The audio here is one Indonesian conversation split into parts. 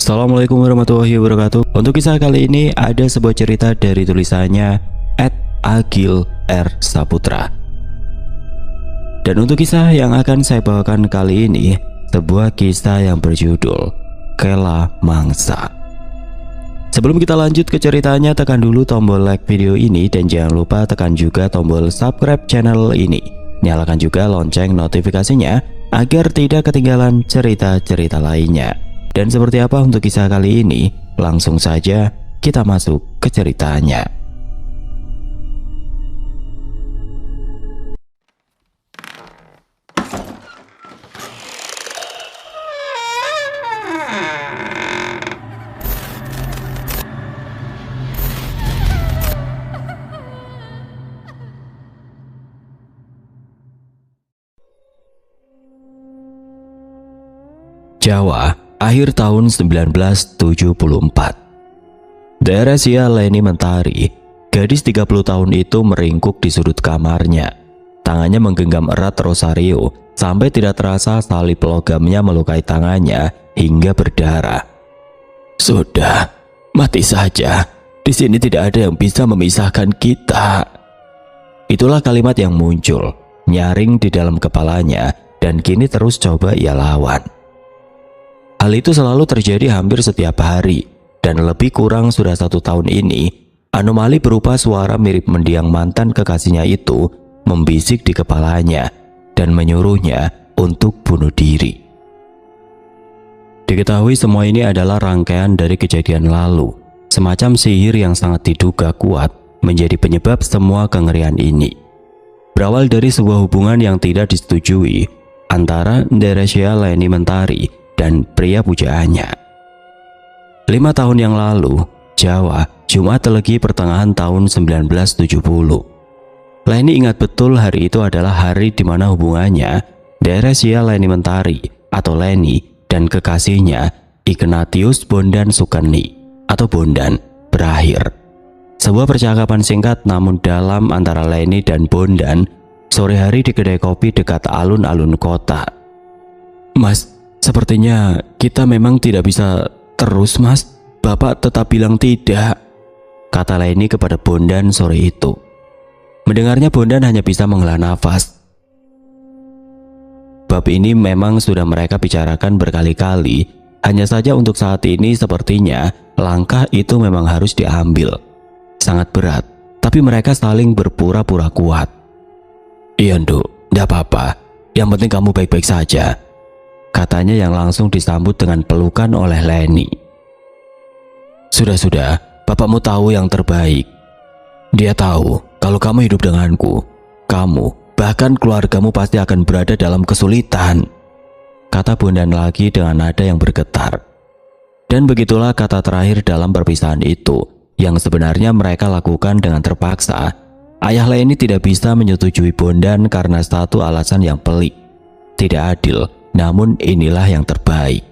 Assalamualaikum warahmatullahi wabarakatuh. Untuk kisah kali ini ada sebuah cerita dari tulisannya @Agil R Saputra. Dan untuk kisah yang akan saya bawakan kali ini, sebuah kisah yang berjudul Kela Mangsa. Sebelum kita lanjut ke ceritanya, tekan dulu tombol like video ini dan jangan lupa tekan juga tombol subscribe channel ini. Nyalakan juga lonceng notifikasinya agar tidak ketinggalan cerita-cerita lainnya. Dan seperti apa untuk kisah kali ini? Langsung saja kita masuk ke ceritanya. Jawa, akhir tahun 1974. Daerah Sia Leni Mentari, gadis 30 tahun itu meringkuk di sudut kamarnya. Tangannya menggenggam erat rosario sampai tidak terasa salib logamnya melukai tangannya hingga berdarah. "Sudah, mati saja. Di sini tidak ada yang bisa memisahkan kita." Itulah kalimat yang muncul, nyaring di dalam kepalanya dan kini terus coba ia lawan. Hal itu selalu terjadi hampir setiap hari, dan lebih kurang sudah 1 tahun ini, anomali berupa suara mirip mendiang mantan kekasihnya itu membisik di kepalanya dan menyuruhnya untuk bunuh diri. Diketahui semua ini adalah rangkaian dari kejadian lalu, semacam sihir yang sangat diduga kuat menjadi penyebab semua kengerian ini. Berawal dari sebuah hubungan yang tidak disetujui antara Deresia Leni Mentari dan pria pujaannya. 5 tahun yang lalu, Jawa, Jumat Legi pertengahan tahun 1970. Leni ingat betul hari itu adalah hari di mana hubungannya Deresia Leni Mentari atau Leni dan kekasihnya Ignatius Bondan Sukeni atau Bondan berakhir. Sebuah percakapan singkat namun dalam antara Leni dan Bondan sore hari di kedai kopi dekat alun-alun kota. "Mas, sepertinya kita memang tidak bisa terus, Mas. Bapak tetap bilang tidak," kata Leni kepada Bondan sore itu. Mendengarnya Bondan hanya bisa menghela nafas. Bab ini memang sudah mereka bicarakan berkali-kali, hanya saja untuk saat ini sepertinya langkah itu memang harus diambil. Sangat berat, tapi mereka saling berpura-pura kuat. "Iya, Nduk, tidak apa-apa. Yang penting kamu baik-baik saja," katanya yang langsung disambut dengan pelukan oleh Leni. Sudah, bapakmu tahu yang terbaik. Dia tahu kalau kamu hidup denganku, kamu, bahkan keluargamu pasti akan berada dalam kesulitan," kata Bondan lagi dengan nada yang bergetar. Dan begitulah kata terakhir dalam perpisahan itu, yang sebenarnya mereka lakukan dengan terpaksa. Ayah Leni tidak bisa menyetujui Bondan karena satu alasan yang pelik. Tidak adil, namun inilah yang terbaik.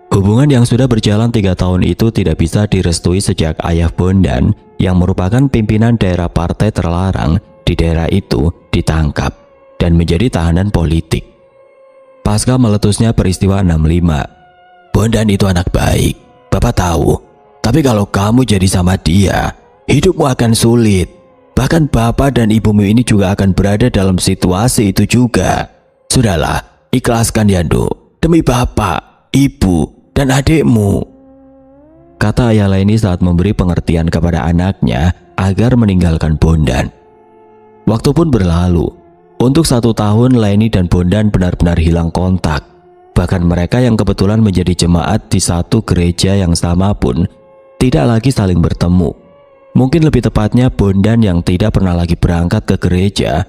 Hubungan yang sudah berjalan 3 tahun itu tidak bisa direstui sejak ayah Bondan yang merupakan pimpinan daerah partai terlarang di daerah itu ditangkap dan menjadi tahanan politik. Pasca meletusnya peristiwa 65, "Bondan itu anak baik, Bapak tahu. Tapi kalau kamu jadi sama dia, hidupmu akan sulit. Bahkan Bapak dan ibumu ini juga akan berada dalam situasi itu juga. Sudahlah, ikhlaskan ya, Nduk, demi bapak, ibu, dan adikmu," kata ayah Leni saat memberi pengertian kepada anaknya agar meninggalkan Bondan. Waktu pun berlalu. Untuk 1 tahun Leni dan Bondan benar-benar hilang kontak. Bahkan mereka yang kebetulan menjadi jemaat di satu gereja yang sama pun tidak lagi saling bertemu. Mungkin lebih tepatnya Bondan yang tidak pernah lagi berangkat ke gereja.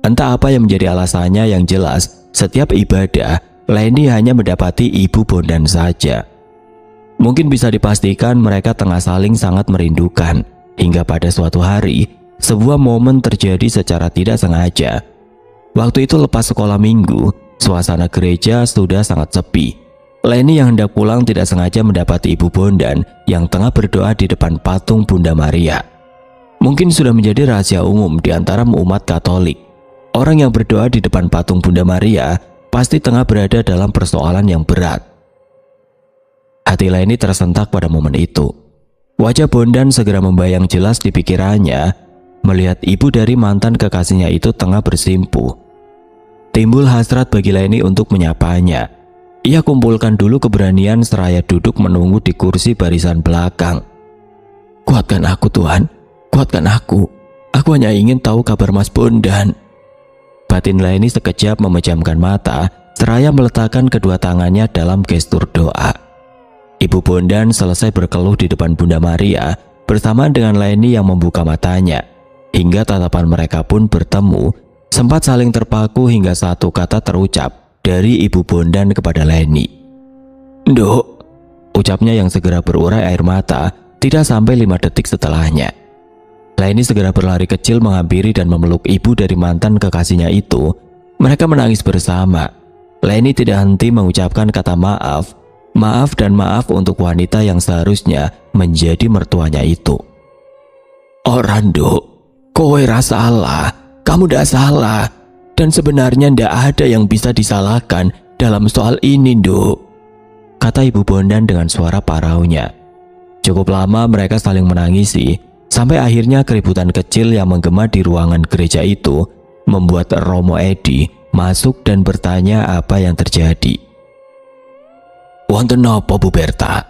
Entah apa yang menjadi alasannya, yang jelas setiap ibadah Leni hanya mendapati ibu Bondan saja. Mungkin bisa dipastikan mereka tengah saling sangat merindukan. Hingga pada suatu hari, sebuah momen terjadi secara tidak sengaja. Waktu itu lepas sekolah minggu, suasana gereja sudah sangat sepi. Leni yang hendak pulang tidak sengaja mendapati ibu Bondan yang tengah berdoa di depan patung Bunda Maria. Mungkin sudah menjadi rahasia umum di antara umat Katolik. Orang yang berdoa di depan patung Bunda Maria pasti tengah berada dalam persoalan yang berat. Hati Leni tersentak pada momen itu. Wajah Bondan segera membayang jelas di pikirannya melihat ibu dari mantan kekasihnya itu tengah bersimpuh. Timbul hasrat bagi Leni untuk menyapanya. Ia kumpulkan dulu keberanian seraya duduk menunggu di kursi barisan belakang. "Kuatkan aku Tuhan, kuatkan aku. Aku hanya ingin tahu kabar Mas Bondan." Batin Leni sekejap memejamkan mata seraya meletakkan kedua tangannya dalam gestur doa. Ibu Bondan selesai berkeluh di depan Bunda Maria bersamaan dengan Leni yang membuka matanya. Hingga tatapan mereka pun bertemu, sempat saling terpaku hingga satu kata terucap dari Ibu Bondan kepada Leni. "Nduk," ucapnya yang segera berurai air mata tidak sampai 5 detik setelahnya. Leni segera berlari kecil menghampiri dan memeluk ibu dari mantan kekasihnya itu. Mereka menangis bersama. Leni tidak henti mengucapkan kata maaf. Maaf dan maaf untuk wanita yang seharusnya menjadi mertuanya itu. "Ora Nduk, kowe ra salah, kamu ndak salah. Dan sebenarnya ndak ada yang bisa disalahkan dalam soal ini Nduk," kata Ibu Bondan dengan suara paraunya. Cukup lama mereka saling menangisi, sampai akhirnya keributan kecil yang menggema di ruangan gereja itu membuat Romo Edi masuk dan bertanya apa yang terjadi. "Wonten napa Bu Berta?"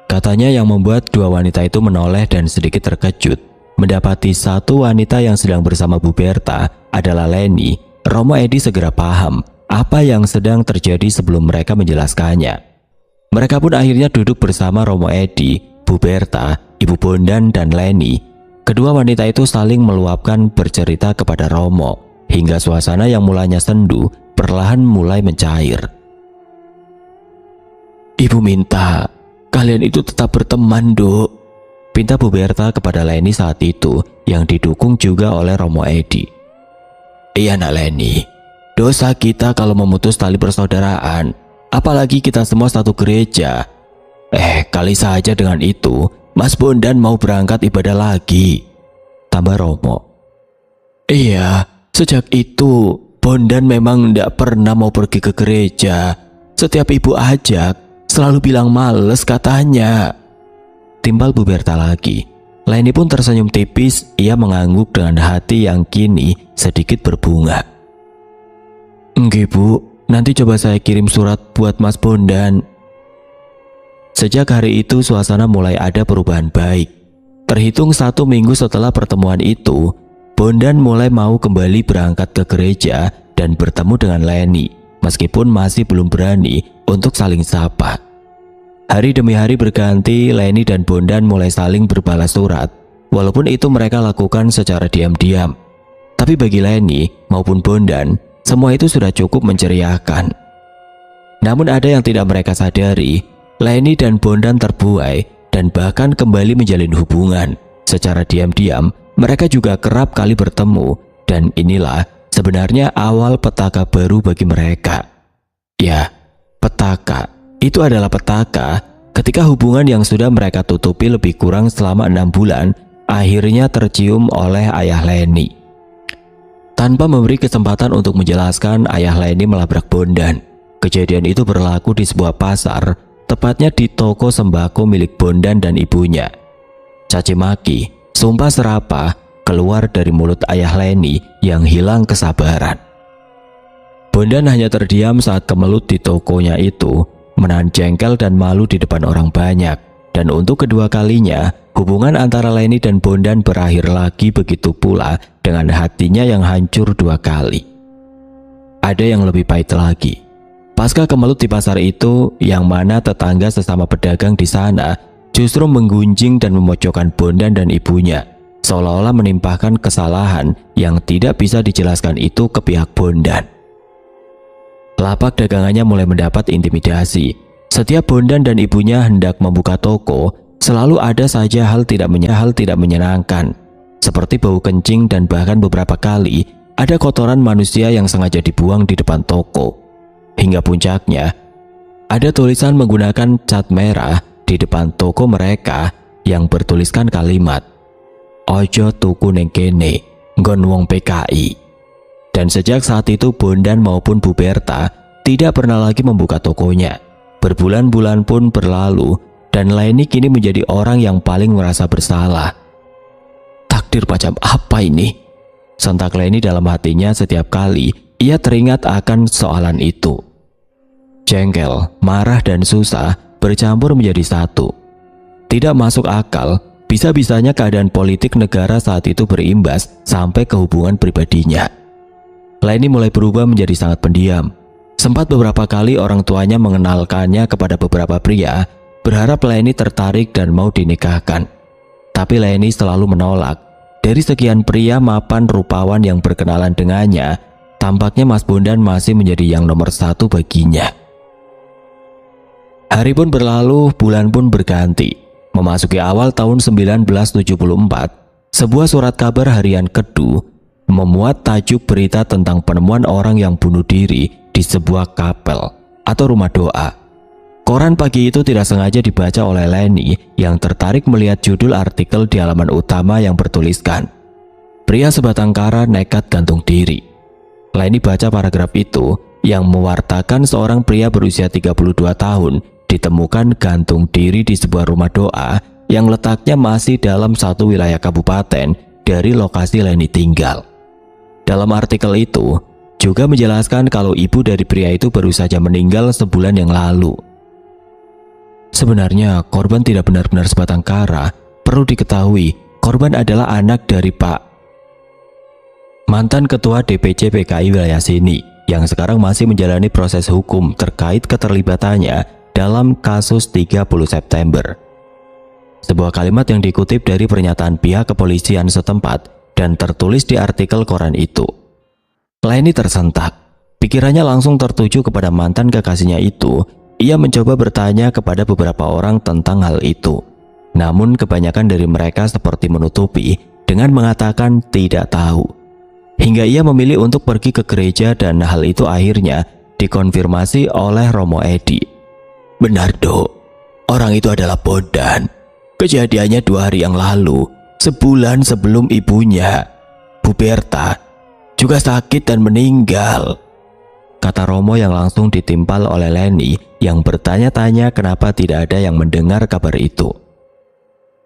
katanya yang membuat dua wanita itu menoleh dan sedikit terkejut. Mendapati satu wanita yang sedang bersama Bu Berta adalah Leni. Romo Edi segera paham apa yang sedang terjadi sebelum mereka menjelaskannya. Mereka pun akhirnya duduk bersama Romo Edi, Bu Berta, Ibu Bondan dan Leni. Kedua wanita itu saling meluapkan bercerita kepada Romo hingga suasana yang mulanya sendu perlahan mulai mencair. "Ibu minta kalian itu tetap berteman Nduk," pinta Bu Berta kepada Leni saat itu yang didukung juga oleh Romo Edi. "Iya nak Leni, dosa kita kalau memutus tali persaudaraan, apalagi kita semua satu gereja. Kali saja dengan itu Mas Bondan mau berangkat ibadah lagi," tambah Romo. "Iya, sejak itu Bondan memang tidak pernah mau pergi ke gereja. Setiap ibu ajak selalu bilang males katanya," timbal Bu Berta lagi. Leni pun tersenyum tipis. Ia mengangguk dengan hati yang kini sedikit berbunga. "Nggih Bu, nanti coba saya kirim surat buat Mas Bondan." Sejak hari itu suasana mulai ada perubahan baik. Terhitung 1 minggu setelah pertemuan itu, Bondan mulai mau kembali berangkat ke gereja dan bertemu dengan Leni, meskipun masih belum berani untuk saling sapa. Hari demi hari berganti, Leni dan Bondan mulai saling berbalas surat. Walaupun itu mereka lakukan secara diam-diam. Tapi bagi Leni maupun Bondan, semua itu sudah cukup menceriakan. Namun ada yang tidak mereka sadari, Leni dan Bondan terbuai dan bahkan kembali menjalin hubungan. Secara diam-diam, mereka juga kerap kali bertemu. Dan inilah sebenarnya awal petaka baru bagi mereka. Ya, petaka. Itu adalah petaka ketika hubungan yang sudah mereka tutupi lebih kurang selama 6 bulan akhirnya tercium oleh ayah Leni. Tanpa memberi kesempatan untuk menjelaskan, ayah Leni melabrak Bondan. Kejadian itu berlaku di sebuah pasar, tepatnya di toko sembako milik Bondan dan ibunya. Caci maki, sumpah serapah keluar dari mulut ayah Leni yang hilang kesabaran. Bondan hanya terdiam saat kemelut di tokonya itu, menahan jengkel dan malu di depan orang banyak. Dan untuk kedua kalinya, hubungan antara Leni dan Bondan berakhir lagi, begitu pula dengan hatinya yang hancur 2 kali. Ada yang lebih pahit lagi. Pasca kemelut di pasar itu, yang mana tetangga sesama pedagang di sana justru menggunjing dan memojokkan Bondan dan ibunya, seolah-olah menimpahkan kesalahan yang tidak bisa dijelaskan itu ke pihak Bondan. Lapak dagangannya mulai mendapat intimidasi. Setiap Bondan dan ibunya hendak membuka toko, selalu ada saja hal tidak menyenangkan, seperti bau kencing dan bahkan beberapa kali ada kotoran manusia yang sengaja dibuang di depan toko. Hingga puncaknya, ada tulisan menggunakan cat merah di depan toko mereka yang bertuliskan kalimat, "Ojo tuku neng kene, nggon wong PKI." Dan sejak saat itu Bondan maupun Bu Berta tidak pernah lagi membuka tokonya. Berbulan-bulan pun berlalu dan Leni kini menjadi orang yang paling merasa bersalah. Takdir macam apa ini? Sentak Leni dalam hatinya setiap kali ia teringat akan soalan itu. Jengkel, marah dan susah bercampur menjadi satu. Tidak masuk akal, bisa-bisanya keadaan politik negara saat itu berimbas sampai ke hubungan pribadinya. Leni mulai berubah menjadi sangat pendiam. Sempat beberapa kali orang tuanya mengenalkannya kepada beberapa pria, berharap Leni tertarik dan mau dinikahkan. Tapi Leni selalu menolak. Dari sekian pria mapan rupawan yang berkenalan dengannya, tampaknya Mas Bondan masih menjadi yang nomor satu baginya. Hari pun berlalu, bulan pun berganti. Memasuki awal tahun 1974, sebuah surat kabar harian Kedu memuat tajuk berita tentang penemuan orang yang bunuh diri di sebuah kapel atau rumah doa. Koran pagi itu tidak sengaja dibaca oleh Leni yang tertarik melihat judul artikel di halaman utama yang bertuliskan, "Pria sebatang kara nekat gantung diri." Leni baca paragraf itu yang mewartakan seorang pria berusia 32 tahun ditemukan gantung diri di sebuah rumah doa yang letaknya masih dalam satu wilayah kabupaten dari lokasi Leni tinggal. Dalam artikel itu juga menjelaskan kalau ibu dari pria itu baru saja meninggal sebulan yang lalu. Sebenarnya korban tidak benar-benar sebatang kara. Perlu diketahui, korban adalah anak dari Pak mantan ketua DPC PKI wilayah sini yang sekarang masih menjalani proses hukum terkait keterlibatannya dalam kasus 30 September. Sebuah kalimat yang dikutip dari pernyataan pihak kepolisian setempat dan tertulis di artikel koran itu. Leni tersentak. Pikirannya langsung tertuju kepada mantan kekasihnya itu. Ia mencoba bertanya kepada beberapa orang tentang hal itu. Namun kebanyakan dari mereka seperti menutupi dengan mengatakan tidak tahu. Hingga ia memilih untuk pergi ke gereja dan hal itu akhirnya dikonfirmasi oleh Romo Edi. "Benar, Dok. Orang itu adalah Bondan. Kejadiannya 2 hari yang lalu, sebulan sebelum ibunya, Bu Berta, juga sakit dan meninggal," kata Romo yang langsung ditimpal oleh Leni yang bertanya-tanya kenapa tidak ada yang mendengar kabar itu.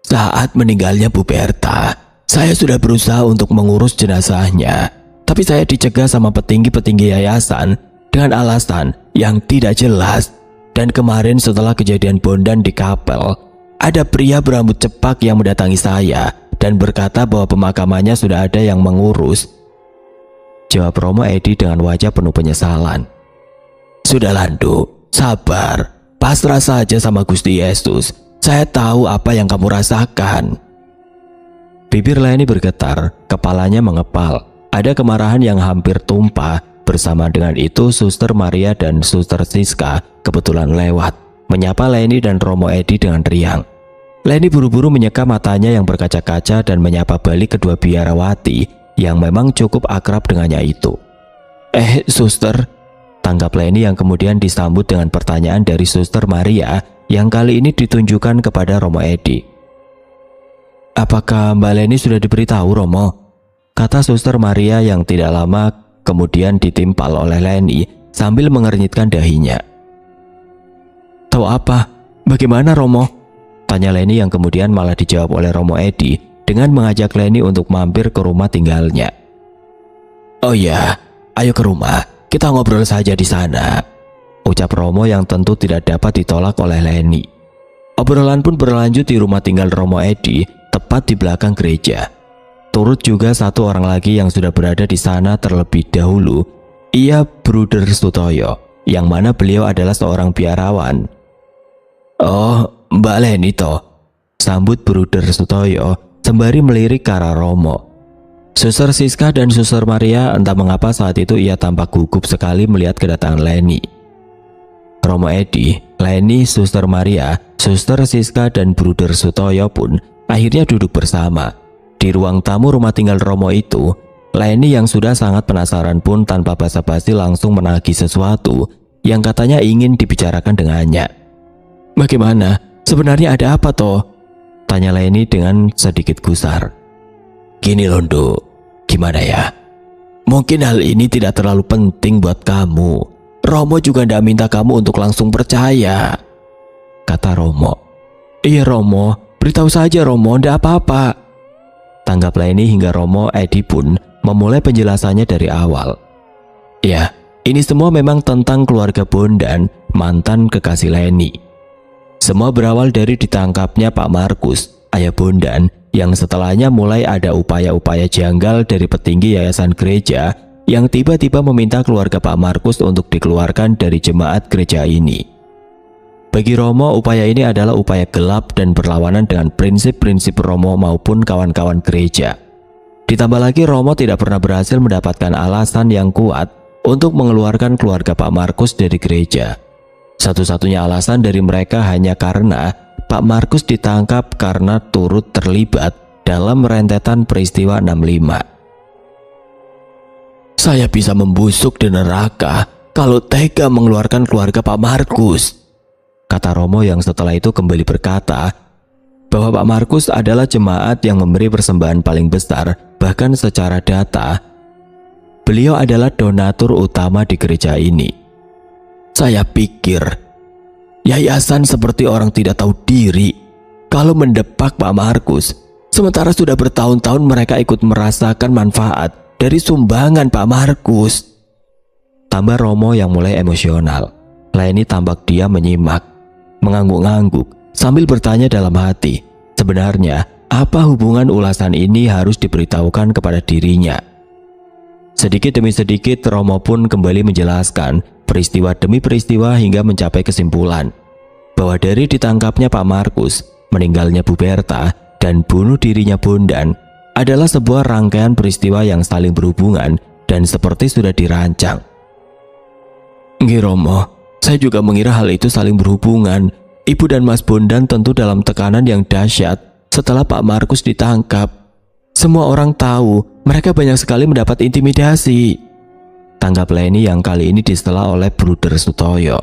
"Saat meninggalnya Bu Berta, saya sudah berusaha untuk mengurus jenazahnya, tapi saya dicegah sama petinggi-petinggi yayasan dengan alasan yang tidak jelas. Dan kemarin setelah kejadian Bondan di kapel, ada pria berambut cepak yang mendatangi saya dan berkata bahwa pemakamannya sudah ada yang mengurus," jawab Romo Edi dengan wajah penuh penyesalan. "Sudah Landu, sabar, pasrah saja sama Gusti Yesus. Saya tahu apa yang kamu rasakan." Bibir Leni bergetar, kepalanya mengepal. Ada kemarahan yang hampir tumpah. Bersama dengan itu, Suster Maria dan Suster Siska kebetulan lewat, menyapa Leni dan Romo Edi dengan riang. Leni buru-buru menyeka matanya yang berkaca-kaca dan menyapa balik kedua biarawati yang memang cukup akrab dengannya itu. Suster," tanggap Leni yang kemudian disambut dengan pertanyaan dari Suster Maria yang kali ini ditunjukkan kepada Romo Edi. "Apakah Mbak Leni sudah diberitahu, Romo?" kata Suster Maria yang tidak lama kemudian ditimpal oleh Leni sambil mengernyitkan dahinya. "Tahu apa? Bagaimana, Romo?" tanya Leni yang kemudian malah dijawab oleh Romo Edi dengan mengajak Leni untuk mampir ke rumah tinggalnya. "Oh ya, ayo ke rumah, kita ngobrol saja di sana," ucap Romo yang tentu tidak dapat ditolak oleh Leni. Obrolan pun berlanjut di rumah tinggal Romo Edi, tepat di belakang gereja. Turut juga satu orang lagi yang sudah berada di sana terlebih dahulu. Ia Bruder Sutoyo, yang mana beliau adalah seorang biarawan. "Oh, Mbak Leni toh," sambut Bruder Sutoyo sembari melirik ke arah Romo. Suster Siska dan Suster Maria entah mengapa saat itu ia tampak gugup sekali melihat kedatangan Leni. Romo Edi, Leni, Suster Maria, Suster Siska dan Bruder Sutoyo pun akhirnya duduk bersama. Di ruang tamu rumah tinggal Romo itu, Leni yang sudah sangat penasaran pun tanpa basa-basi langsung menagih sesuatu yang katanya ingin dibicarakan dengannya. "Bagaimana? Sebenarnya ada apa toh?" tanya Leni dengan sedikit gusar. "Gini Londo, gimana ya? Mungkin hal ini tidak terlalu penting buat kamu, Romo juga ndak minta kamu untuk langsung percaya, kata Romo. Iya Romo, beritahu saja Romo, ndak apa-apa, tanggap Leni hingga Romo Edi pun memulai penjelasannya dari awal. Ya, ini semua memang tentang keluarga Bondan, mantan kekasih Leni. Semua berawal dari ditangkapnya Pak Markus, ayah Bondan, yang setelahnya mulai ada upaya-upaya janggal dari petinggi yayasan gereja yang tiba-tiba meminta keluarga Pak Markus untuk dikeluarkan dari jemaat gereja ini. Bagi Romo, upaya ini adalah upaya gelap dan berlawanan dengan prinsip-prinsip Romo maupun kawan-kawan gereja. Ditambah lagi Romo tidak pernah berhasil mendapatkan alasan yang kuat untuk mengeluarkan keluarga Pak Markus dari gereja. Satu-satunya alasan dari mereka hanya karena Pak Markus ditangkap karena turut terlibat dalam rentetan peristiwa 65. Saya bisa membusuk di neraka kalau tega mengeluarkan keluarga Pak Markus, kata Romo yang setelah itu kembali berkata bahwa Pak Markus adalah jemaat yang memberi persembahan paling besar, bahkan secara data beliau adalah donatur utama di gereja ini. Saya pikir yayasan seperti orang tidak tahu diri kalau mendepak Pak Markus, sementara sudah bertahun-tahun mereka ikut merasakan manfaat dari sumbangan Pak Markus. Tambah Romo yang mulai emosional. Leni tampak dia menyimak, mengangguk-angguk sambil bertanya dalam hati, sebenarnya apa hubungan ulasan ini harus diberitahukan kepada dirinya. Sedikit demi sedikit Romo pun kembali menjelaskan peristiwa demi peristiwa hingga mencapai kesimpulan bahwa dari ditangkapnya Pak Markus, meninggalnya Bu Berta, dan bunuh dirinya Bondan adalah sebuah rangkaian peristiwa yang saling berhubungan dan seperti sudah dirancang. Nggih Romo, saya juga mengira hal itu saling berhubungan. Ibu dan Mas Bondan tentu dalam tekanan yang dahsyat setelah Pak Markus ditangkap. Semua orang tahu mereka banyak sekali mendapat intimidasi, tanggap Leni yang kali ini disela oleh Bruder Sutoyo.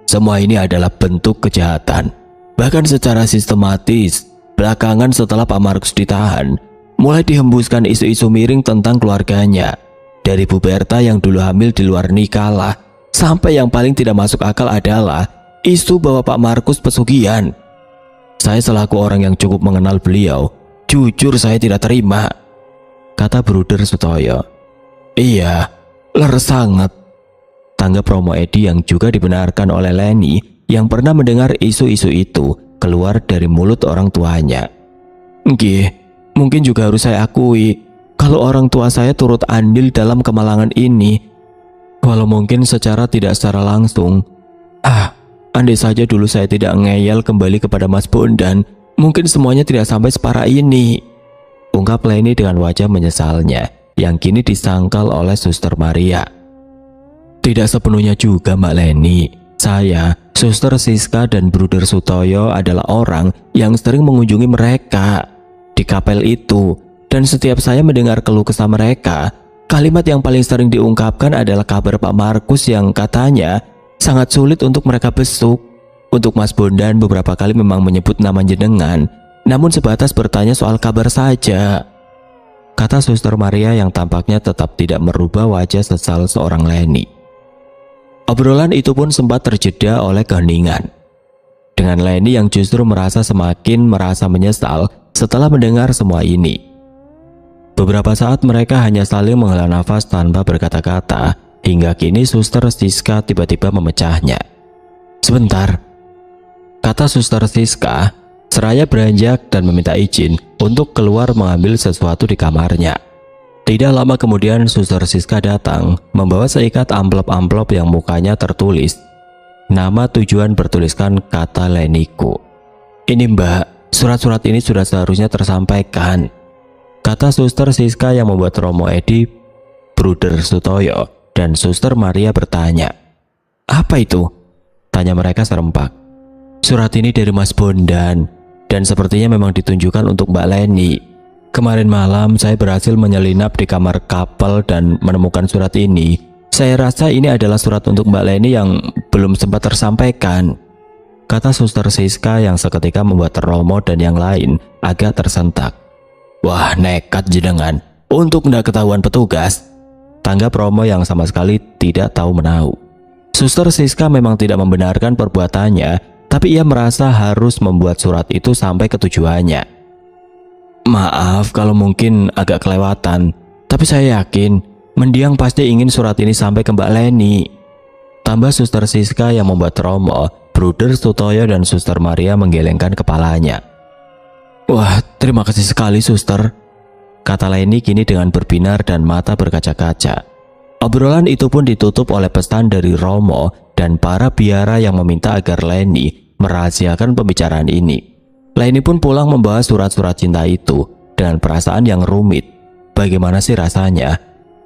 Semua ini adalah bentuk kejahatan, bahkan secara sistematis. Belakangan setelah Pak Markus ditahan, mulai dihembuskan isu-isu miring tentang keluarganya. Dari Bu Berta yang dulu hamil di luar nikah lah, sampai yang paling tidak masuk akal adalah isu bahwa Pak Markus pesugihan. Saya selaku orang yang cukup mengenal beliau, jujur saya tidak terima, kata Bruder Sutoyo. Iya, leres sangat, tanggap Romo Edi yang juga dibenarkan oleh Leni yang pernah mendengar isu-isu itu keluar dari mulut orang tuanya. Nggih, mungkin juga harus saya akui kalau orang tua saya turut andil dalam kemalangan ini, walau mungkin secara tidak secara langsung. Andai saja dulu saya tidak ngeyel kembali kepada Mas Bondan, mungkin semuanya tidak sampai separah ini, ungkap Leni dengan wajah menyesalnya yang kini disangkal oleh Suster Maria. Tidak sepenuhnya juga Mbak Leni. Saya, Suster Siska dan Bruder Sutoyo adalah orang yang sering mengunjungi mereka di kapel itu, dan setiap saya mendengar keluh kesah mereka, kalimat yang paling sering diungkapkan adalah kabar Pak Markus yang katanya sangat sulit untuk mereka besuk. Untuk Mas Bondan beberapa kali memang menyebut nama jenengan, namun sebatas bertanya soal kabar saja, kata Suster Maria yang tampaknya tetap tidak merubah wajah sesal seorang Leni. Obrolan itu pun sempat terjeda oleh keheningan, dengan Leni yang justru semakin merasa menyesal setelah mendengar semua ini. Beberapa saat mereka hanya saling menghela nafas tanpa berkata-kata, hingga kini Suster Siska tiba-tiba memecahnya. Sebentar, kata Suster Siska, seraya beranjak dan meminta izin untuk keluar mengambil sesuatu di kamarnya. Tidak lama kemudian Suster Siska datang membawa seikat amplop-amplop yang mukanya tertulis nama tujuan bertuliskan kata Leniku. Ini Mbak, surat-surat ini sudah seharusnya tersampaikan, kata Suster Siska yang membuat Romo Edi, Bruder Sutoyo, dan Suster Maria bertanya. Apa itu? Tanya mereka serempak. Surat ini dari Mas Bondan, dan sepertinya memang ditunjukkan untuk Mbak Leni. Kemarin malam saya berhasil menyelinap di kamar kapel dan menemukan surat ini. Saya rasa ini adalah surat untuk Mbak Leni yang belum sempat tersampaikan, kata Suster Siska yang seketika membuat Romo dan yang lain agak tersentak. Wah, nekat jenengan untuk tidak ketahuan petugas, tanggap Romo yang sama sekali tidak tahu menahu. Suster Siska memang tidak membenarkan perbuatannya, tapi ia merasa harus membuat surat itu sampai ke tujuannya. Maaf kalau mungkin agak kelewatan, tapi saya yakin mendiang pasti ingin surat ini sampai ke Mbak Leni. Tambah Suster Siska yang membuat Romo, Bruder Sutoyo dan Suster Maria menggelengkan kepalanya. Wah, terima kasih sekali suster, kata Leni kini dengan berbinar dan mata berkaca-kaca. Obrolan itu pun ditutup oleh pesan dari Romo dan para biara yang meminta agar Leni merahasiakan pembicaraan ini. Leni pun pulang membawa surat-surat cinta itu dengan perasaan yang rumit. Bagaimana sih rasanya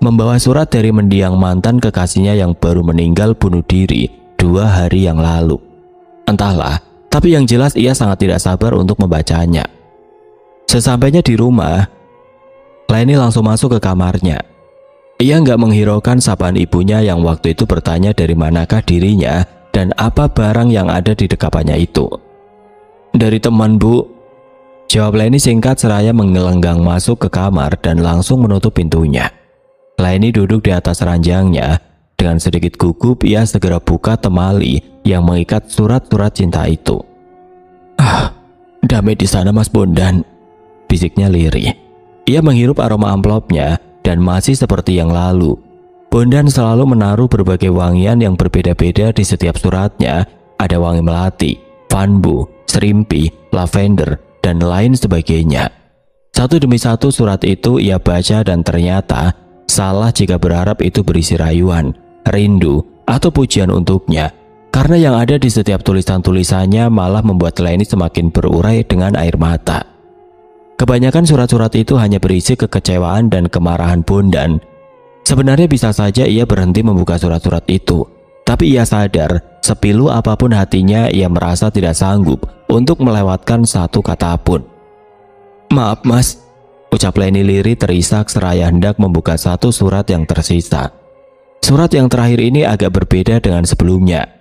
membawa surat dari mendiang mantan kekasihnya yang baru meninggal bunuh diri 2 hari yang lalu? Entahlah, tapi yang jelas ia sangat tidak sabar untuk membacanya. Sesampainya di rumah, Leni langsung masuk ke kamarnya. Ia nggak menghiraukan sapaan ibunya yang waktu itu bertanya dari manakah dirinya dan apa barang yang ada di dekapannya itu. Dari teman, Bu, jawab Leni singkat seraya menggelenggang masuk ke kamar dan langsung menutup pintunya. Leni duduk di atas ranjangnya. Dengan sedikit gugup ia segera buka temali yang mengikat surat-surat cinta itu. Damai di sana Mas Bondan, bisiknya lirih. Ia menghirup aroma amplopnya dan masih seperti yang lalu. Bondan selalu menaruh berbagai wangian yang berbeda-beda di setiap suratnya. Ada wangi melati, bambu, serimpi, lavender, dan lain sebagainya. Satu demi satu surat itu ia baca dan ternyata salah jika berharap itu berisi rayuan, rindu, atau pujian untuknya. Karena yang ada di setiap tulisan-tulisannya malah membuat Leni semakin berurai dengan air mata. Kebanyakan surat-surat itu hanya berisi kekecewaan dan kemarahan Bondan. Sebenarnya bisa saja ia berhenti membuka surat-surat itu, tapi ia sadar sepilu apapun hatinya ia merasa tidak sanggup untuk melewatkan satu kata pun. Maaf Mas, ucap Leni lirih terisak seraya hendak membuka satu surat yang tersisa. Surat yang terakhir ini agak berbeda dengan sebelumnya.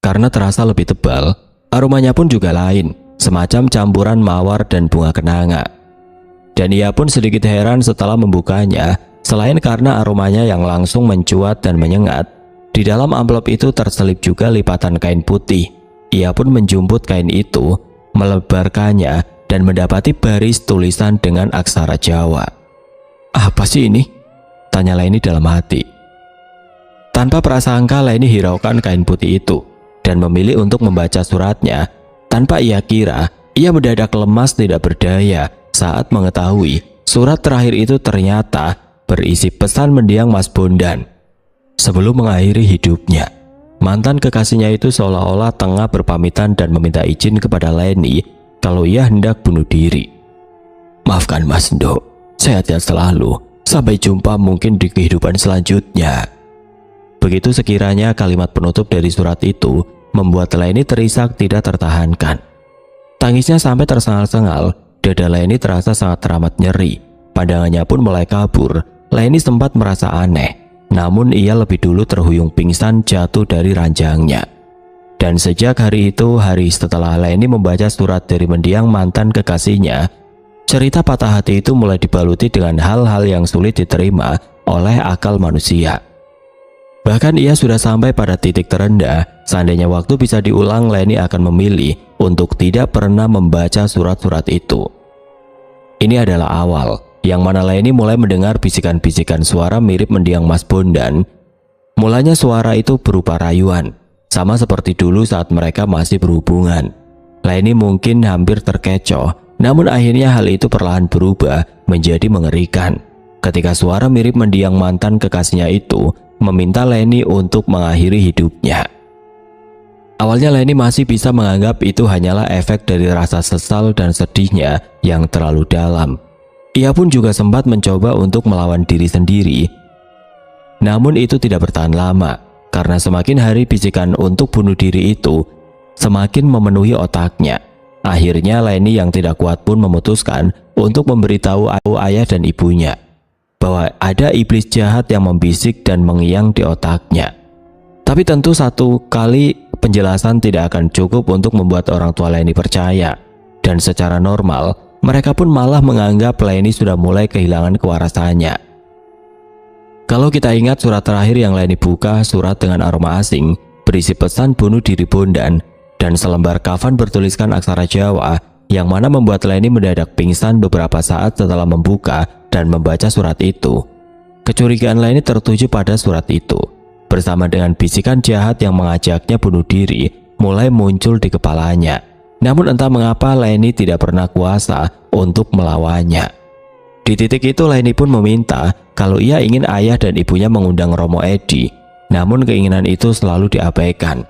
Karena terasa lebih tebal, aromanya pun juga lain, semacam campuran mawar dan bunga kenanga. Dan ia pun sedikit heran setelah membukanya, selain karena aromanya yang langsung mencuat dan menyengat, di dalam amplop itu terselip juga lipatan kain putih. Ia pun menjumput kain itu, melebarkannya, dan mendapati baris tulisan dengan aksara Jawa. Apa sih ini? Tanya Leni dalam hati. Tanpa prasangka Leni hiraukan kain putih itu, dan memilih untuk membaca suratnya. Tanpa ia kira, ia mendadak lemas tidak berdaya saat mengetahui surat terakhir itu ternyata berisi pesan mendiang Mas Bondan. Sebelum mengakhiri hidupnya, mantan kekasihnya itu seolah-olah tengah berpamitan dan meminta izin kepada Leni kalau ia hendak bunuh diri. Maafkan Mas Nduk, sehat-sehat selalu, sampai jumpa mungkin di kehidupan selanjutnya. Begitu sekiranya kalimat penutup dari surat itu membuat Leni terisak tidak tertahankan. Tangisnya sampai tersengal-sengal, dada Leni terasa sangat teramat nyeri. Pandangannya pun mulai kabur. Leni sempat merasa aneh, namun ia lebih dulu terhuyung pingsan jatuh dari ranjangnya. Dan sejak hari itu, hari setelah Leni membaca surat dari mendiang mantan kekasihnya, cerita patah hati itu mulai dibaluti dengan hal-hal yang sulit diterima oleh akal manusia. Bahkan ia sudah sampai pada titik terendah. Seandainya waktu bisa diulang, Leni akan memilih untuk tidak pernah membaca surat-surat itu. Ini adalah awal, yang mana Leni mulai mendengar bisikan-bisikan suara mirip mendiang Mas Bondan. Mulanya suara itu berupa rayuan, sama seperti dulu saat mereka masih berhubungan. Leni mungkin hampir terkecoh, namun akhirnya hal itu perlahan berubah menjadi mengerikan. Ketika suara mirip mendiang mantan kekasihnya itu meminta Leni untuk mengakhiri hidupnya. Awalnya Leni masih bisa menganggap itu hanyalah efek dari rasa sesal dan sedihnya yang terlalu dalam. Ia pun juga sempat mencoba untuk melawan diri sendiri. Namun itu tidak bertahan lama, karena semakin hari bisikan untuk bunuh diri itu semakin memenuhi otaknya. Akhirnya Leni yang tidak kuat pun memutuskan untuk memberitahu ayah dan ibunya bahwa ada iblis jahat yang membisik dan mengiang di otaknya. Tapi tentu satu kali penjelasan tidak akan cukup untuk membuat orang tua Leni percaya. Dan secara normal, mereka pun malah menganggap Leni sudah mulai kehilangan kewarasannya. Kalau kita ingat surat terakhir yang Leni buka, surat dengan aroma asing, berisi pesan bunuh diri Bondan dan selembar kafan bertuliskan aksara Jawa yang mana membuat Leni mendadak pingsan beberapa saat setelah membuka dan membaca surat itu. Kecurigaan Leni tertuju pada surat itu, bersama dengan bisikan jahat yang mengajaknya bunuh diri mulai muncul di kepalanya. Namun entah mengapa Leni tidak pernah kuasa untuk melawannya. Di titik itu Leni pun meminta kalau ia ingin ayah dan ibunya mengundang Romo Edi, namun keinginan itu selalu diabaikan.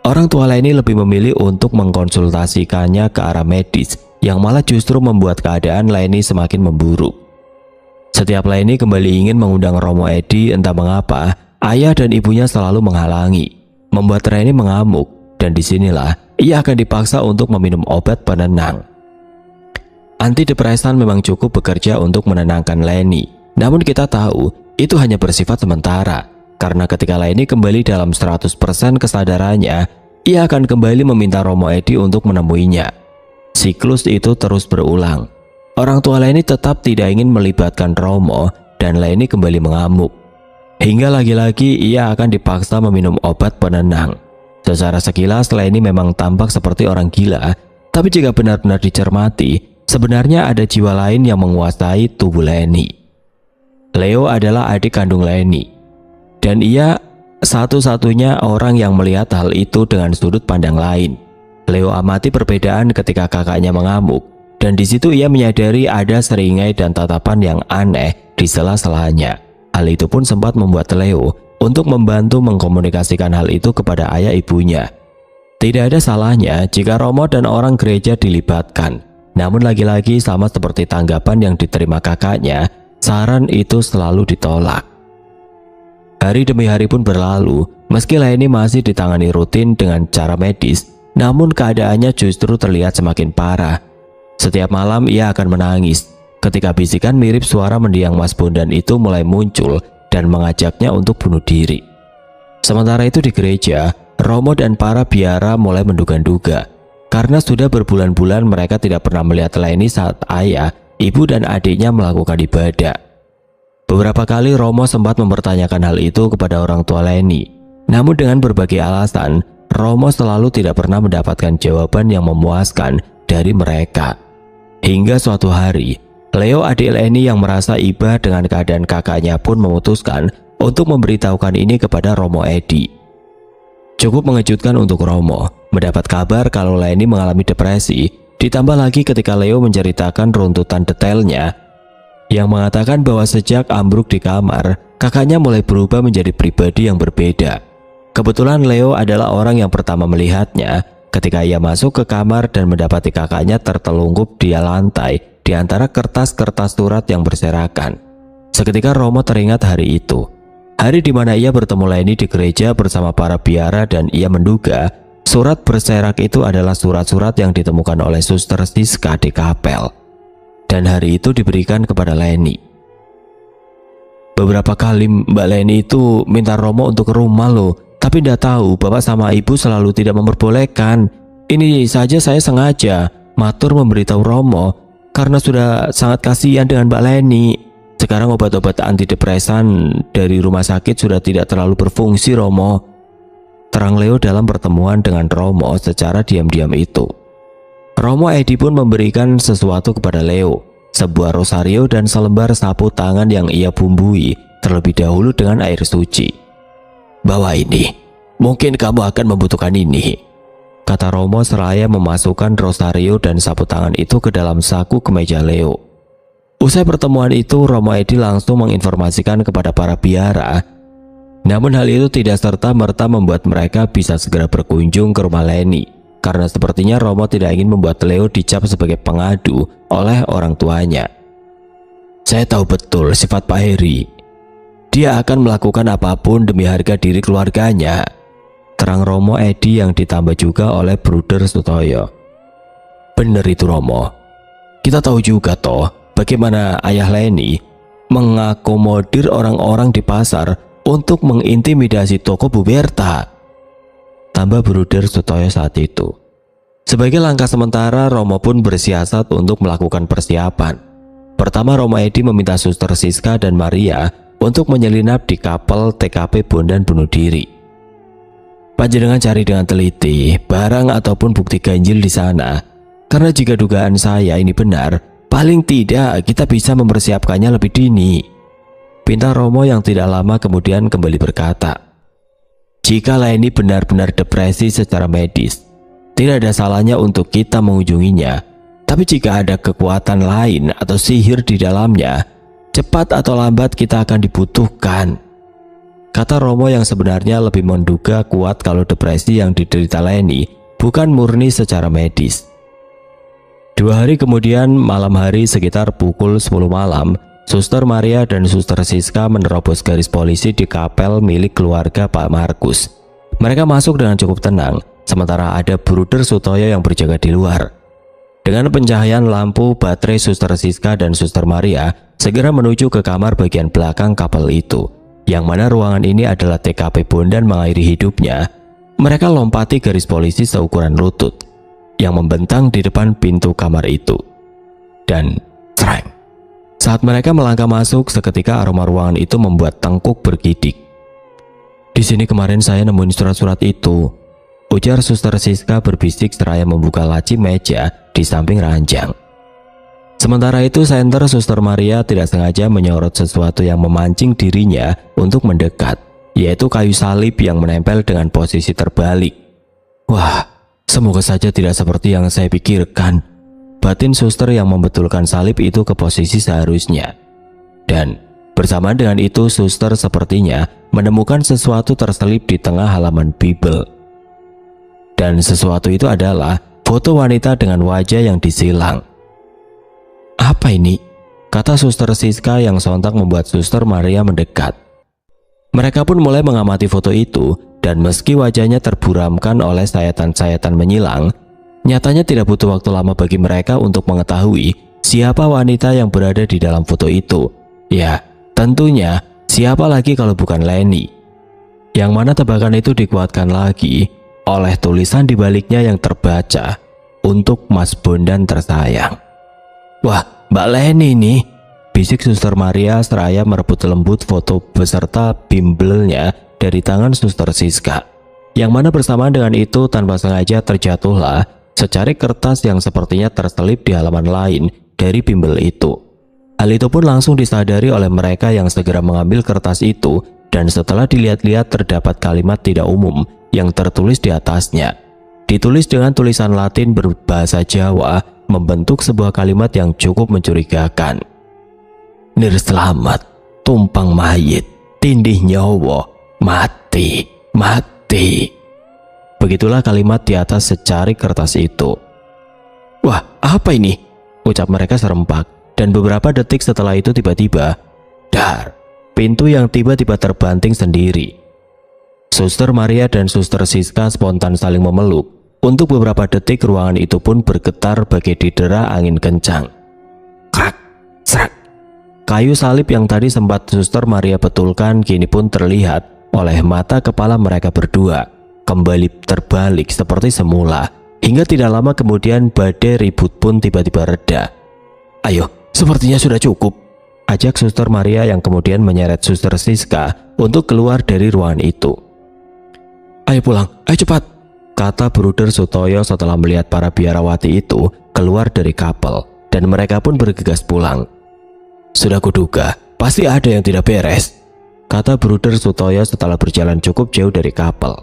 Orang tua Leni lebih memilih untuk mengkonsultasikannya ke arah medis, yang malah justru membuat keadaan Leni semakin memburuk. Setiap Leni kembali ingin mengundang Romo Edi, entah mengapa ayah dan ibunya selalu menghalangi, membuat Leni mengamuk, dan disinilah ia akan dipaksa untuk meminum obat penenang. Antidepresan memang cukup bekerja untuk menenangkan Leni, namun kita tahu itu hanya bersifat sementara, karena ketika Leni kembali dalam 100% kesadarannya, ia akan kembali meminta Romo Edi untuk menemuinya. Siklus itu terus berulang. Orang tua Leni tetap tidak ingin melibatkan Romo dan Leni kembali mengamuk. Hingga lagi-lagi ia akan dipaksa meminum obat penenang. Secara sekilas Leni memang tampak seperti orang gila, tapi jika benar-benar dicermati, sebenarnya ada jiwa lain yang menguasai tubuh Leni. Leo adalah adik kandung Leni, dan ia satu-satunya orang yang melihat hal itu dengan sudut pandang lain. Leo amati perbedaan ketika kakaknya mengamuk, dan di situ ia menyadari ada seringai dan tatapan yang aneh di sela-selanya. Hal itu pun sempat membuat Leo untuk membantu mengkomunikasikan hal itu kepada ayah ibunya. Tidak ada salahnya jika Romo dan orang gereja dilibatkan. Namun lagi-lagi sama seperti tanggapan yang diterima kakaknya, saran itu selalu ditolak. Hari demi hari pun berlalu, meski Leni masih ditangani rutin dengan cara medis, namun keadaannya justru terlihat semakin parah. Setiap malam ia akan menangis ketika bisikan mirip suara mendiang Mas Bondan itu mulai muncul dan mengajaknya untuk bunuh diri. Sementara itu di gereja, Romo dan para biara mulai menduga-duga, karena sudah berbulan-bulan mereka tidak pernah melihat Leni saat ayah, ibu dan adiknya melakukan ibadah. Beberapa kali Romo sempat mempertanyakan hal itu kepada orang tua Leni, namun dengan berbagai alasan, Romo selalu tidak pernah mendapatkan jawaban yang memuaskan dari mereka. Hingga suatu hari, Leo adik Leni yang merasa iba dengan keadaan kakaknya pun memutuskan untuk memberitahukan ini kepada Romo Edi. Cukup mengejutkan untuk Romo mendapat kabar kalau Leni mengalami depresi, ditambah lagi ketika Leo menceritakan runtutan detailnya yang mengatakan bahwa sejak ambruk di kamar, kakaknya mulai berubah menjadi pribadi yang berbeda. Kebetulan Leo adalah orang yang pertama melihatnya ketika ia masuk ke kamar dan mendapati kakaknya tertelungkup di lantai di antara kertas-kertas surat yang berserakan. Seketika Romo teringat hari itu, hari di mana ia bertemu Leni di gereja bersama para biara, dan ia menduga surat berserak itu adalah surat-surat yang ditemukan oleh Suster Siska di kapel, dan hari itu diberikan kepada Leni. Beberapa kali Mbak Leni itu minta Romo untuk ke rumah loh, tapi tidak tahu bapak sama ibu selalu tidak memperbolehkan. Ini saja saya sengaja matur memberitahu Romo karena sudah sangat kasihan dengan Mbak Leni. Sekarang obat-obat antidepresan dari rumah sakit sudah tidak terlalu berfungsi, Romo, terang Leo dalam pertemuan dengan Romo secara diam-diam itu. Romo Edi pun memberikan sesuatu kepada Leo, sebuah rosario dan selembar sapu tangan yang ia bumbui terlebih dahulu dengan air suci. "Bawa ini, mungkin kamu akan membutuhkan ini," kata Romo seraya memasukkan rosario dan sapu tangan itu ke dalam saku kemeja Leo. Usai pertemuan itu, Romo Edi langsung menginformasikan kepada para biara. Namun hal itu tidak serta-merta membuat mereka bisa segera berkunjung ke rumah Leni, karena sepertinya Romo tidak ingin membuat Leo dicap sebagai pengadu oleh orang tuanya. "Saya tahu betul sifat Pak Heri. Dia akan melakukan apapun demi harga diri keluarganya," terang Romo Edi yang ditambah juga oleh Bruder Sutoyo. "Bener itu Romo. Kita tahu juga toh bagaimana ayah Leni mengakomodir orang-orang di pasar untuk mengintimidasi toko Bu Berta," tambah Bruder Sutoyo saat itu. Sebagai langkah sementara, Romo pun bersiasat untuk melakukan persiapan. Pertama, Romo Edi meminta Suster Siska dan Maria untuk menyelinap di kapel TKP Bondan bunuh diri. Panjenengan cari dengan teliti barang ataupun bukti ganjil di sana. Karena jika dugaan saya ini benar, paling tidak kita bisa mempersiapkannya lebih dini. Pinta Romo yang tidak lama kemudian kembali berkata, jika Leni benar-benar depresi secara medis, tidak ada salahnya untuk kita mengunjunginya. Tapi jika ada kekuatan lain atau sihir di dalamnya, cepat atau lambat kita akan dibutuhkan. Kata Romo yang sebenarnya lebih menduga kuat kalau depresi yang diderita Leni bukan murni secara medis. 2 hari kemudian, malam hari sekitar pukul 10 malam, Suster Maria dan Suster Siska menerobos garis polisi di kapel milik keluarga Pak Markus. Mereka masuk dengan cukup tenang, sementara ada Bruder Sutoyo yang berjaga di luar. Dengan pencahayaan lampu, baterai Suster Siska dan Suster Maria segera menuju ke kamar bagian belakang kapel itu, yang mana ruangan ini adalah TKP Bondan mengakhiri hidupnya. Mereka lompati garis polisi seukuran lutut yang membentang di depan pintu kamar itu. Dan cereng, saat mereka melangkah masuk, seketika aroma ruangan itu membuat tengkuk bergidik. Di sini kemarin saya nemuin surat-surat itu, ujar Suster Siska berbisik seraya membuka laci meja di samping ranjang. Sementara itu, senter Suster Maria tidak sengaja menyorot sesuatu yang memancing dirinya untuk mendekat, yaitu kayu salib yang menempel dengan posisi terbalik. Wah, semoga saja tidak seperti yang saya pikirkan, batin suster yang membetulkan salib itu ke posisi seharusnya. Dan bersamaan dengan itu, suster sepertinya menemukan sesuatu terselip di tengah halaman Bible. Dan sesuatu itu adalah foto wanita dengan wajah yang disilang. Apa ini? Kata Suster Siska yang sontak membuat Suster Maria mendekat. Mereka pun mulai mengamati foto itu, dan meski wajahnya terburamkan oleh sayatan-sayatan menyilang, nyatanya tidak butuh waktu lama bagi mereka untuk mengetahui siapa wanita yang berada di dalam foto itu. Ya, tentunya siapa lagi kalau bukan Leni. Yang mana tebakan itu dikuatkan lagi oleh tulisan di baliknya yang terbaca, untuk Mas Bondan tersayang. Wah, Mbak Leni nih, bisik Suster Maria seraya merebut lembut foto beserta bimbelnya dari tangan Suster Siska. Yang mana bersamaan dengan itu, tanpa sengaja terjatuhlah secari kertas yang sepertinya terselip di halaman lain dari bimbel itu. Hal itu pun langsung disadari oleh mereka yang segera mengambil kertas itu, dan setelah dilihat-lihat terdapat kalimat tidak umum yang tertulis di atasnya. Ditulis dengan tulisan Latin berbahasa Jawa, membentuk sebuah kalimat yang cukup mencurigakan. Nir selamat, tumpang mayit, tindih nyawa, mati, mati. Begitulah kalimat di atas secari kertas itu. Wah, apa ini? Ucap mereka serempak, dan beberapa detik setelah itu tiba-tiba, dar, pintu yang tiba-tiba terbanting sendiri. Suster Maria dan Suster Siska spontan saling memeluk. Untuk beberapa detik ruangan itu pun bergetar bagai didera angin kencang. Krak, serak. Kayu salib yang tadi sempat Suster Maria betulkan kini pun terlihat oleh mata kepala mereka berdua kembali terbalik seperti semula, hingga tidak lama kemudian badai ribut pun tiba-tiba reda. Ayo, sepertinya sudah cukup, ajak Suster Maria yang kemudian menyeret Suster Siska untuk keluar dari ruangan itu. Ayo pulang, ayo cepat, kata Bruder Sutoyo setelah melihat para biarawati itu keluar dari kapel, dan mereka pun bergegas pulang. Sudah kuduga, pasti ada yang tidak beres, kata Bruder Sutoyo setelah berjalan cukup jauh dari kapel.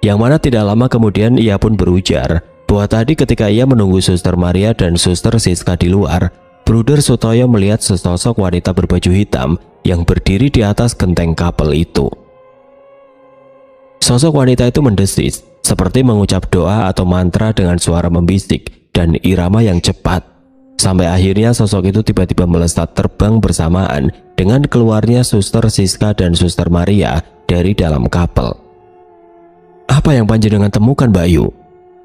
Yang mana tidak lama kemudian ia pun berujar bahwa tadi ketika ia menunggu Suster Maria dan Suster Siska di luar, Bruder Sutoyo melihat sesosok wanita berbaju hitam yang berdiri di atas genteng kapel itu. Sosok wanita itu mendesis, seperti mengucap doa atau mantra dengan suara membisik dan irama yang cepat. Sampai akhirnya sosok itu tiba-tiba melesat terbang bersamaan dengan keluarnya Suster Siska dan Suster Maria dari dalam kapel. Apa yang panjenengan temukan, Bayu?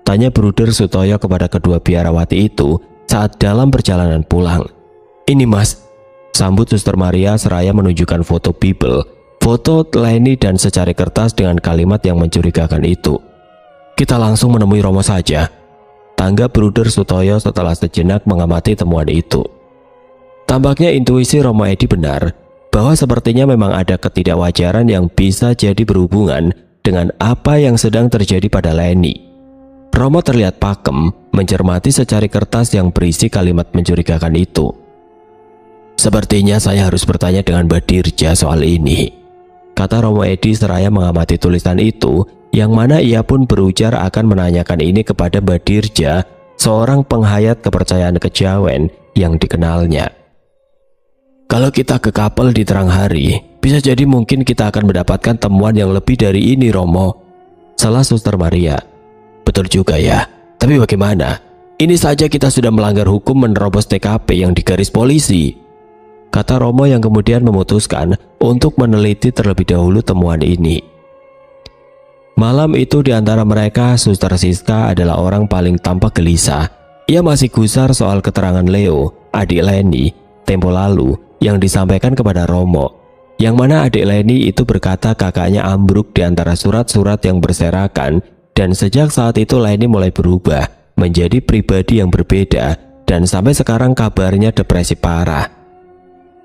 Tanya Bruder Sutoyo kepada kedua biarawati itu saat dalam perjalanan pulang. Ini mas, sambut Suster Maria seraya menunjukkan foto Bible, foto Leni dan secari kertas dengan kalimat yang mencurigakan itu. Kita langsung menemui Romo saja, tanggap Bruder Sutoyo setelah sejenak mengamati temuan itu. Tampaknya intuisi Romo Edi benar, bahwa sepertinya memang ada ketidakwajaran yang bisa jadi berhubungan dengan apa yang sedang terjadi pada Leni. Romo terlihat pakem mencermati secari kertas yang berisi kalimat mencurigakan itu. "Sepertinya saya harus bertanya dengan Mbak Dirja soal ini," kata Romo Edi seraya mengamati tulisan itu, yang mana ia pun berujar akan menanyakan ini kepada Mbak Dirja, seorang penghayat kepercayaan kejawen yang dikenalnya. "Kalau kita ke kapel di terang hari, bisa jadi mungkin kita akan mendapatkan temuan yang lebih dari ini, Romo," salah Suster Maria. "Betul juga ya, tapi bagaimana? Ini saja kita sudah melanggar hukum menerobos TKP yang digaris polisi," kata Romo yang kemudian memutuskan untuk meneliti terlebih dahulu temuan ini. Malam itu di antara mereka, Suster Siska adalah orang paling tampak gelisah. Ia masih gusar soal keterangan Leo, adik Leni, tempo lalu yang disampaikan kepada Romo, yang mana adik Leni itu berkata kakaknya ambruk di antara surat-surat yang berserakan, dan sejak saat itu Leni mulai berubah menjadi pribadi yang berbeda, dan sampai sekarang kabarnya depresi parah.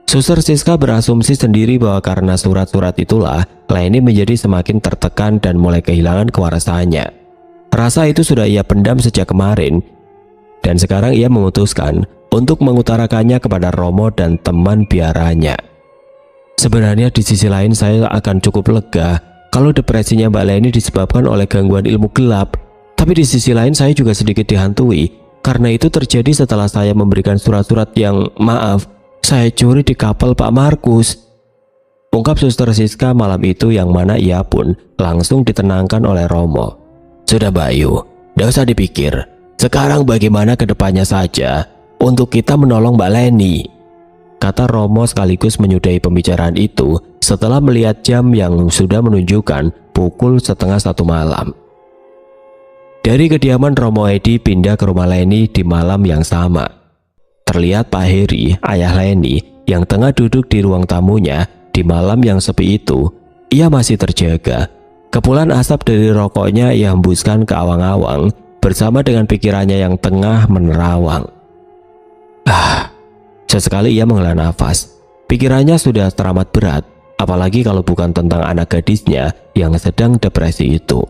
Suster Siska berasumsi sendiri bahwa karena surat-surat itulah Leni menjadi semakin tertekan dan mulai kehilangan kewarasannya. Rasa itu sudah ia pendam sejak kemarin, dan sekarang ia memutuskan untuk mengutarakannya kepada Romo dan teman biaranya. "Sebenarnya di sisi lain saya akan cukup lega kalau depresinya Mbak Leni disebabkan oleh gangguan ilmu gelap. Tapi di sisi lain saya juga sedikit dihantui, karena itu terjadi setelah saya memberikan surat-surat yang, maaf, saya curi di kapal Pak Markus," ungkap Suster Siska malam itu, yang mana ia pun langsung ditenangkan oleh Romo. "Sudah Bayu, tidak usah dipikir. Sekarang bagaimana ke depannya saja untuk kita menolong Mbak Leni," kata Romo sekaligus menyudahi pembicaraan itu setelah melihat jam yang sudah menunjukkan pukul 12:30 malam. Dari kediaman Romo Edi pindah ke rumah Leni di malam yang sama. Terlihat Pak Heri, ayah Leni, yang tengah duduk di ruang tamunya di malam yang sepi itu. Ia masih terjaga. Kepulan asap dari rokoknya ia hembuskan ke awang-awang bersama dengan pikirannya yang tengah menerawang. Sesekali ia menghela nafas. Pikirannya sudah teramat berat, apalagi kalau bukan tentang anak gadisnya yang sedang depresi itu.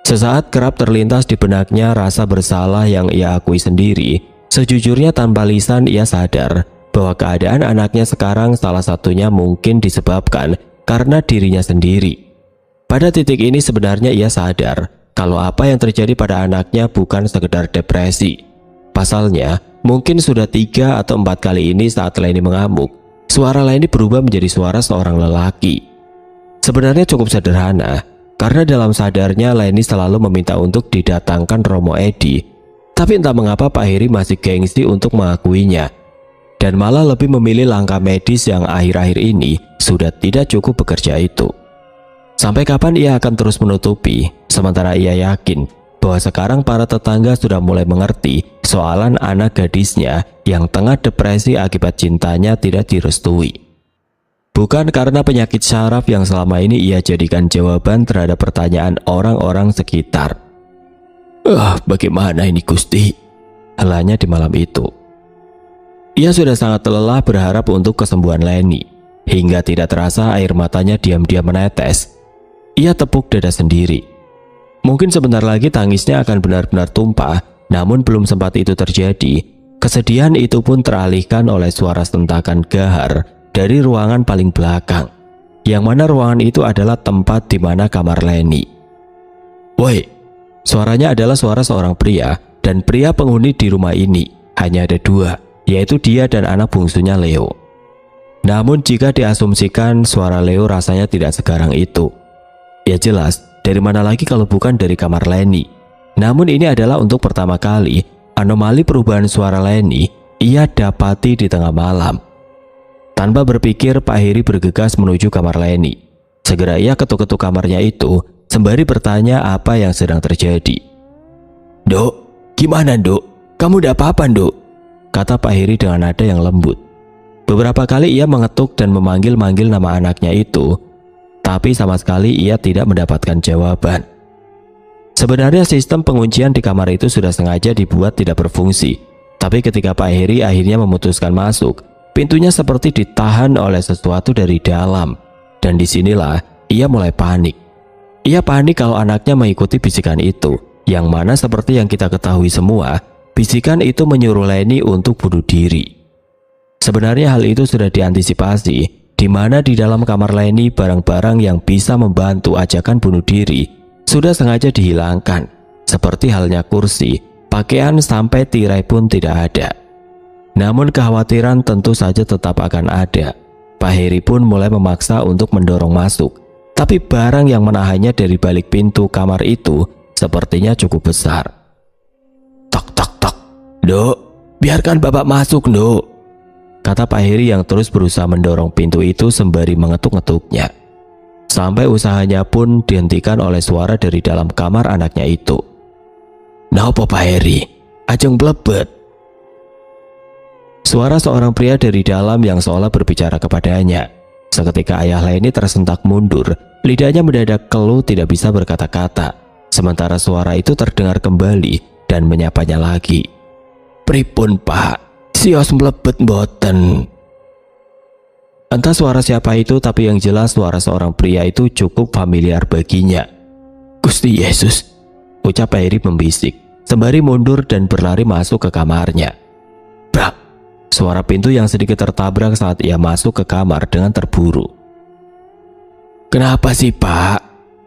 Sesaat kerap terlintas di benaknya rasa bersalah yang ia akui sendiri. Sejujurnya tanpa lisan ia sadar bahwa keadaan anaknya sekarang salah satunya mungkin disebabkan karena dirinya sendiri. Pada titik ini sebenarnya ia sadar kalau apa yang terjadi pada anaknya bukan sekedar depresi. Pasalnya, mungkin sudah 3 atau 4 kali ini saat Leni mengamuk, suara Leni berubah menjadi suara seorang lelaki. Sebenarnya cukup sederhana, karena dalam sadarnya Leni selalu meminta untuk didatangkan Romo Edi. Tapi entah mengapa Pak Heri masih gengsi untuk mengakuinya, dan malah lebih memilih langkah medis yang akhir-akhir ini sudah tidak cukup bekerja itu. Sampai kapan ia akan terus menutupi, sementara ia yakin bahwa sekarang para tetangga sudah mulai mengerti soalan anak gadisnya yang tengah depresi akibat cintanya tidak direstui. Bukan karena penyakit syaraf yang selama ini ia jadikan jawaban terhadap pertanyaan orang-orang sekitar. Bagaimana ini Gusti?" helanya di malam itu. Ia sudah sangat lelah berharap untuk kesembuhan Leni, hingga tidak terasa air matanya diam-diam menetes. Ia tepuk dada sendiri. Mungkin sebentar lagi tangisnya akan benar-benar tumpah, namun belum sempat itu terjadi. Kesedihan itu pun teralihkan oleh suara sentakan gahar dari ruangan paling belakang, yang mana ruangan itu adalah tempat di mana kamar Leni. "Woi!" Suaranya adalah suara seorang pria, dan pria penghuni di rumah ini hanya ada 2, yaitu dia dan anak bungsunya Leo. Namun jika diasumsikan suara Leo rasanya tidak segarang itu. Ya jelas, dari mana lagi kalau bukan dari kamar Leni. Namun ini adalah untuk pertama kali anomali perubahan suara Leni ia dapati di tengah malam. Tanpa berpikir, Pak Heri bergegas menuju kamar Leni. Segera ia ketuk-ketuk kamarnya itu sembari bertanya apa yang sedang terjadi. "Dok, gimana Dok? Kamu udah apa-apa Dok?" kata Pak Heri dengan nada yang lembut. Beberapa kali ia mengetuk dan memanggil-manggil nama anaknya itu, tapi sama sekali ia tidak mendapatkan jawaban. Sebenarnya sistem penguncian di kamar itu sudah sengaja dibuat tidak berfungsi, tapi ketika Pak Heri akhirnya memutuskan masuk, pintunya seperti ditahan oleh sesuatu dari dalam, dan disinilah ia mulai panik. Ia panik kalau anaknya mengikuti bisikan itu, yang mana seperti yang kita ketahui semua, bisikan itu menyuruh Leni untuk bunuh diri. Sebenarnya hal itu sudah diantisipasi, di mana di dalam kamar Leni barang-barang yang bisa membantu ajakan bunuh diri sudah sengaja dihilangkan, seperti halnya kursi, pakaian sampai tirai pun tidak ada. Namun kekhawatiran tentu saja tetap akan ada. Pak Heri pun mulai memaksa untuk mendorong masuk, tapi barang yang menahannya dari balik pintu kamar itu sepertinya cukup besar. Tok tok tok, "Nduk, biarkan bapak masuk, Nduk," kata Pak Heri yang terus berusaha mendorong pintu itu sembari mengetuk-ngetuknya. Sampai usahanya pun dihentikan oleh suara dari dalam kamar anaknya itu. "Napa Pak Heri? Ajeng blebet." Suara seorang pria dari dalam yang seolah berbicara kepadanya. Seketika ayah Leni tersentak mundur, lidahnya mendadak keluh tidak bisa berkata-kata. Sementara suara itu terdengar kembali dan menyapanya lagi. "Pripun Pak? Sios mlebet mboten?" Entah suara siapa itu, tapi yang jelas suara seorang pria itu cukup familiar baginya. "Gusti Yesus," ucap Pak Heri membisik, sembari mundur dan berlari masuk ke kamarnya. Brak! Suara pintu yang sedikit tertabrak saat ia masuk ke kamar dengan terburu. "Kenapa sih Pak?"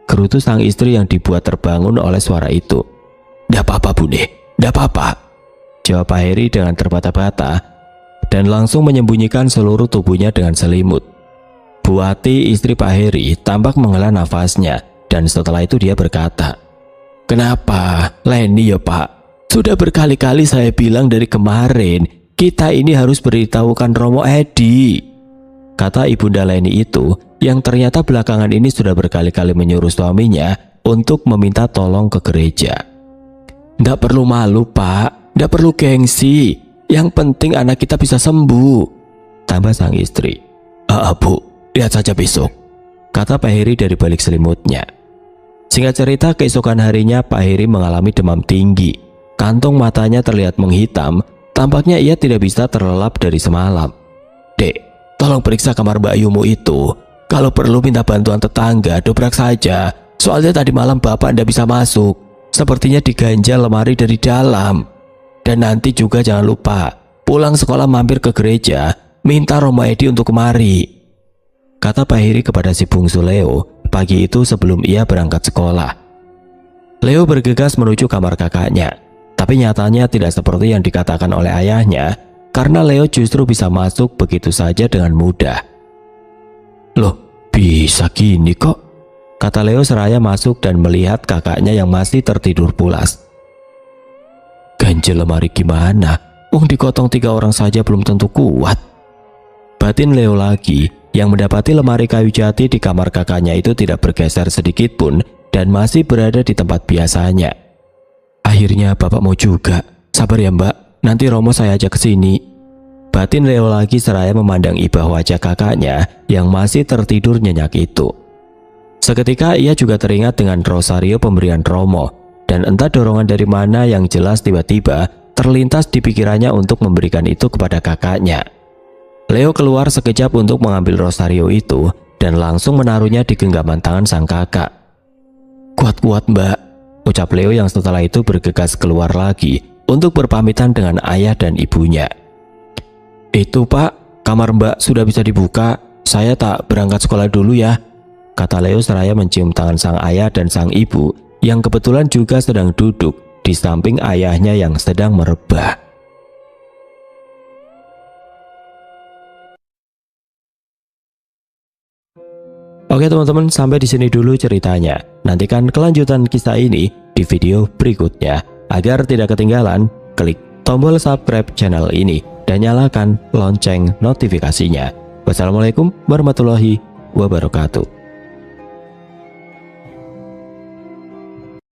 gerutu sang istri yang dibuat terbangun oleh suara itu. "Ndak apa-apa Bune, ndak apa-apa," jawab Pak Heri dengan terbata-bata dan langsung menyembunyikan seluruh tubuhnya dengan selimut. Buati, istri Pak Heri, tampak menghela nafasnya dan setelah itu dia berkata, "Kenapa? Leni ya Pak? Sudah berkali-kali saya bilang dari kemarin, kita ini harus beritahukan Romo Edi," kata ibunda Leni itu yang ternyata belakangan ini sudah berkali-kali menyuruh suaminya untuk meminta tolong ke gereja. "Nggak perlu malu Pak, nggak perlu gengsi, yang penting anak kita bisa sembuh," tambah sang istri. Bu, lihat saja besok," kata Pak Heri dari balik selimutnya. Singkat cerita, keesokan harinya Pak Heri mengalami demam tinggi. Kantong matanya terlihat menghitam. Tampaknya ia tidak bisa terlelap dari semalam. "Dek, tolong periksa kamar Mbak Yumu itu. Kalau perlu minta bantuan tetangga, dobrak saja. Soalnya tadi malam bapak tidak bisa masuk. Sepertinya diganjal lemari dari dalam. Dan nanti juga jangan lupa, pulang sekolah mampir ke gereja, minta Romo Edi untuk kemari," kata Pak Heri kepada si bungsu Leo pagi itu sebelum ia berangkat sekolah. Leo bergegas menuju kamar kakaknya. Tapi nyatanya tidak seperti yang dikatakan oleh ayahnya, karena Leo justru bisa masuk begitu saja dengan mudah. "Loh, bisa gini kok?" kata Leo seraya masuk dan melihat kakaknya yang masih tertidur pulas. "Ganjel lemari gimana? Dikotong 3 orang saja belum tentu kuat," batin Leo lagi, yang mendapati lemari kayu jati di kamar kakaknya itu tidak bergeser sedikit pun dan masih berada di tempat biasanya. "Akhirnya bapak mau juga. Sabar ya Mbak, nanti Romo saya ajak ke sini," batin Leo lagi seraya memandang ibah wajah kakaknya yang masih tertidur nyenyak itu. Seketika ia juga teringat dengan rosario pemberian Romo, dan entah dorongan dari mana yang jelas tiba-tiba terlintas di pikirannya untuk memberikan itu kepada kakaknya. Leo keluar sekejap untuk mengambil rosario itu dan langsung menaruhnya di genggaman tangan sang kakak. "Kuat-kuat Mbak," ucap Leo yang setelah itu bergegas keluar lagi untuk berpamitan dengan ayah dan ibunya. "Itu Pak, kamar Mbak sudah bisa dibuka. Saya tak berangkat sekolah dulu ya," kata Leo seraya mencium tangan sang ayah dan sang ibu yang kebetulan juga sedang duduk di samping ayahnya yang sedang merebah. Oke teman-teman, sampai di sini dulu ceritanya. Nantikan kelanjutan kisah ini di video berikutnya. Agar tidak ketinggalan, klik tombol subscribe channel ini dan nyalakan lonceng notifikasinya. Wassalamualaikum warahmatullahi wabarakatuh.